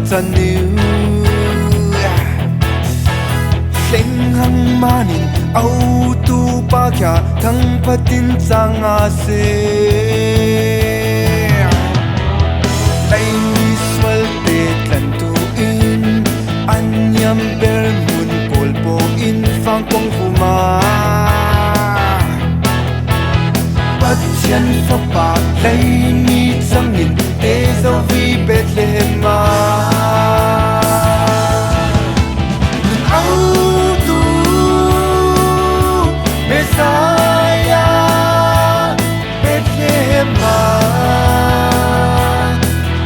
ta new Leng hang manin au tu pa kya thang patin changa se Lai mi swal te tlan tu in Anyam ber mun pol po in fang kong huma Patyan fa pa lai mi zangin te zo vi Bethlehem ma Messiah, Bethlehem ma,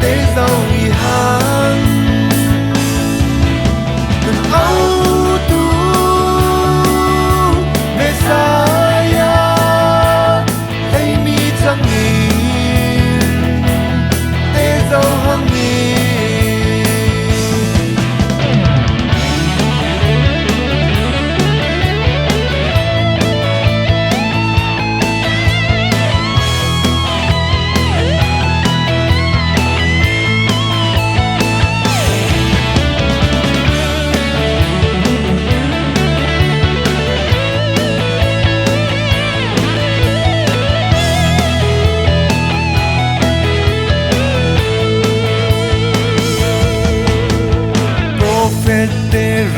there's only hang. And oh, tu, Messiah, lay me zangin, there's no hangin.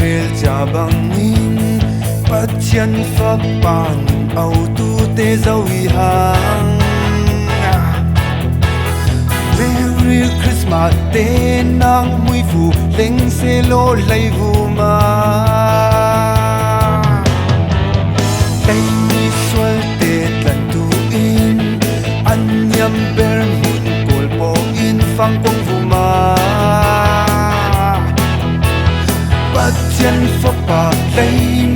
Rel jabangin patyan fa pan au tu te zawi hang Merry Christmas te nang mui fu leng se lo lai vu ma Lai mi swal te tlan tu in Anyam ber mun pol po in fang kong vu ma Patyan fa pa lai